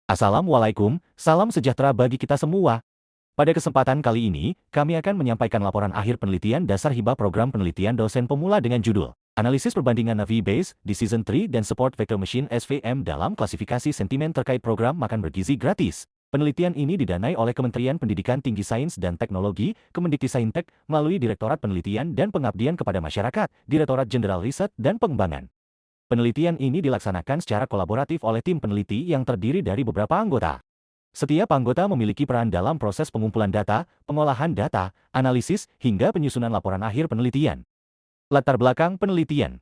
Assalamualaikum, salam sejahtera bagi kita semua. Pada kesempatan kali ini, kami akan menyampaikan laporan akhir penelitian dasar hibah program penelitian dosen pemula dengan judul Analisis Perbandingan Navi-Bayes di Season 3 dan Support Vector Machine SVM dalam klasifikasi sentimen terkait program makan bergizi gratis. Penelitian ini didanai oleh Kementerian Pendidikan Tinggi Sains dan Teknologi, Kemendiktisaintek, melalui Direktorat Penelitian dan Pengabdian kepada Masyarakat, Direktorat Jenderal Riset dan Pengembangan. Penelitian ini dilaksanakan secara kolaboratif oleh tim peneliti yang terdiri dari beberapa anggota. Setiap anggota memiliki peran dalam proses pengumpulan data, pengolahan data, analisis, hingga penyusunan laporan akhir penelitian. Latar belakang penelitian.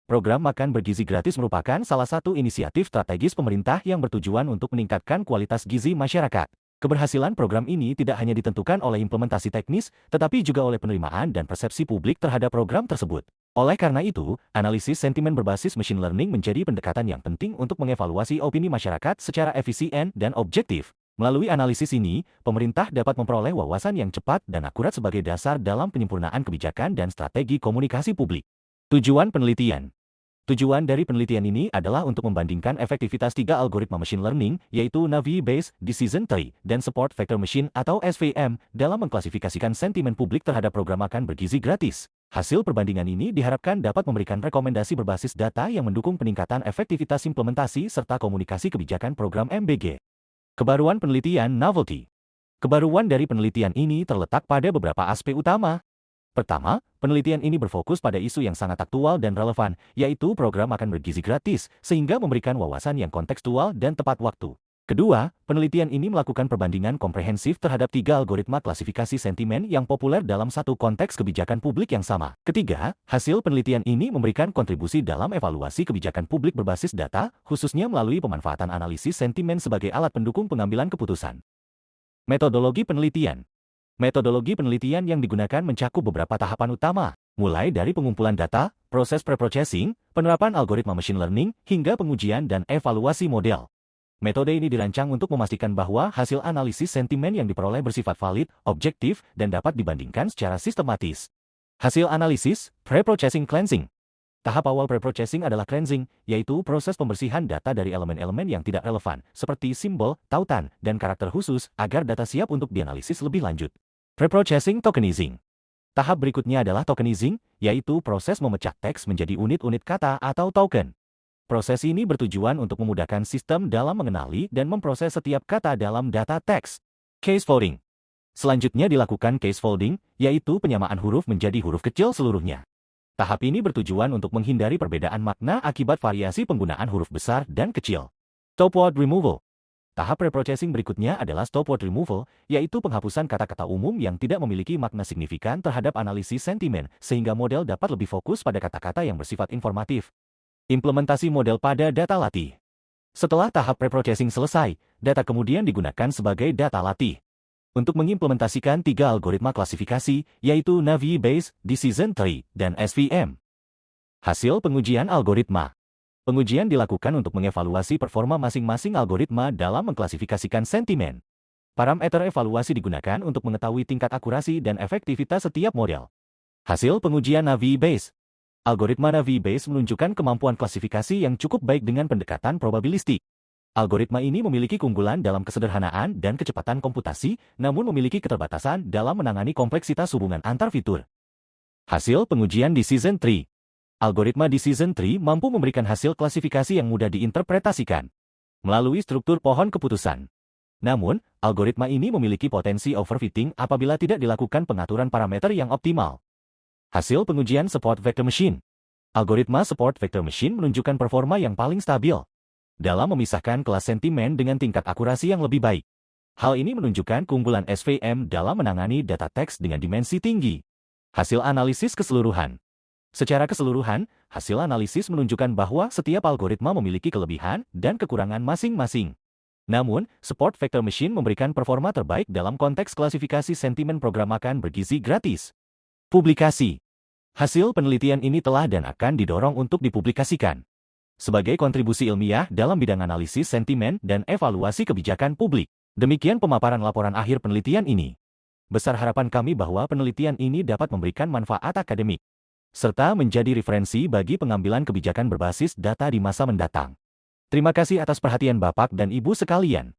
Program makan bergizi gratis merupakan salah satu inisiatif strategis pemerintah yang bertujuan untuk meningkatkan kualitas gizi masyarakat. Keberhasilan program ini tidak hanya ditentukan oleh implementasi teknis, tetapi juga oleh penerimaan dan persepsi publik terhadap program tersebut. Oleh karena itu, analisis sentimen berbasis machine learning menjadi pendekatan yang penting untuk mengevaluasi opini masyarakat secara efisien dan objektif. Melalui analisis ini, pemerintah dapat memperoleh wawasan yang cepat dan akurat sebagai dasar dalam penyempurnaan kebijakan dan strategi komunikasi publik. Tujuan penelitian. Tujuan dari penelitian ini adalah untuk membandingkan efektivitas tiga algoritma machine learning, yaitu Navi-Bayes, Decision Tree, dan Support Vector Machine atau SVM, dalam mengklasifikasikan sentimen publik terhadap program makan bergizi gratis. Hasil perbandingan ini diharapkan dapat memberikan rekomendasi berbasis data yang mendukung peningkatan efektivitas implementasi serta komunikasi kebijakan program MBG. Kebaruan penelitian novelty. Kebaruan dari penelitian ini terletak pada beberapa aspek utama. Pertama, penelitian ini berfokus pada isu yang sangat aktual dan relevan, yaitu program makan bergizi gratis, sehingga memberikan wawasan yang kontekstual dan tepat waktu. Kedua, penelitian ini melakukan perbandingan komprehensif terhadap tiga algoritma klasifikasi sentimen yang populer dalam satu konteks kebijakan publik yang sama. Ketiga, hasil penelitian ini memberikan kontribusi dalam evaluasi kebijakan publik berbasis data, khususnya melalui pemanfaatan analisis sentimen sebagai alat pendukung pengambilan keputusan. Metodologi penelitian. Metodologi penelitian yang digunakan mencakup beberapa tahapan utama, mulai dari pengumpulan data, proses preprocessing, penerapan algoritma machine learning, hingga pengujian dan evaluasi model. Metode ini dirancang untuk memastikan bahwa hasil analisis sentimen yang diperoleh bersifat valid, objektif, dan dapat dibandingkan secara sistematis. Hasil analisis, preprocessing cleansing. Tahap awal preprocessing adalah cleansing, yaitu proses pembersihan data dari elemen-elemen yang tidak relevan, seperti simbol, tautan, dan karakter khusus, agar data siap untuk dianalisis lebih lanjut. Preprocessing tokenizing. Tahap berikutnya adalah tokenizing, yaitu proses memecah teks menjadi unit-unit kata atau token. Proses ini bertujuan untuk memudahkan sistem dalam mengenali dan memproses setiap kata dalam data teks. Case folding. Selanjutnya dilakukan case folding, yaitu penyamaan huruf menjadi huruf kecil seluruhnya. Tahap ini bertujuan untuk menghindari perbedaan makna akibat variasi penggunaan huruf besar dan kecil. Stop word removal. Tahap preprocessing berikutnya adalah stop word removal, yaitu penghapusan kata-kata umum yang tidak memiliki makna signifikan terhadap analisis sentimen, sehingga model dapat lebih fokus pada kata-kata yang bersifat informatif. Implementasi model pada data latih. Setelah tahap preprocessing selesai, data kemudian digunakan sebagai data latih untuk mengimplementasikan tiga algoritma klasifikasi, yaitu Navi-Bayes, Decision Tree, dan SVM. Hasil pengujian algoritma. Pengujian dilakukan untuk mengevaluasi performa masing-masing algoritma dalam mengklasifikasikan sentimen. Parameter evaluasi digunakan untuk mengetahui tingkat akurasi dan efektivitas setiap model. Hasil pengujian Navi-Bayes. Algoritma Navi-Bayes menunjukkan kemampuan klasifikasi yang cukup baik dengan pendekatan probabilistik. Algoritma ini memiliki keunggulan dalam kesederhanaan dan kecepatan komputasi, namun memiliki keterbatasan dalam menangani kompleksitas hubungan antar fitur. Hasil pengujian Decision Tree. Algoritma Decision Tree mampu memberikan hasil klasifikasi yang mudah diinterpretasikan melalui struktur pohon keputusan. Namun, algoritma ini memiliki potensi overfitting apabila tidak dilakukan pengaturan parameter yang optimal. Hasil pengujian Support Vector Machine. Algoritma Support Vector Machine menunjukkan performa yang paling stabil dalam memisahkan kelas sentimen dengan tingkat akurasi yang lebih baik. Hal ini menunjukkan keunggulan SVM dalam menangani data teks dengan dimensi tinggi. Hasil analisis keseluruhan. Secara keseluruhan, hasil analisis menunjukkan bahwa setiap algoritma memiliki kelebihan dan kekurangan masing-masing. Namun, Support Vector Machine memberikan performa terbaik dalam konteks klasifikasi sentimen program makan bergizi gratis. Publikasi. Hasil penelitian ini telah dan akan didorong untuk dipublikasikan sebagai kontribusi ilmiah dalam bidang analisis sentimen dan evaluasi kebijakan publik. Demikian pemaparan laporan akhir penelitian ini. Besar harapan kami bahwa penelitian ini dapat memberikan manfaat akademik serta menjadi referensi bagi pengambilan kebijakan berbasis data di masa mendatang. Terima kasih atas perhatian Bapak dan Ibu sekalian.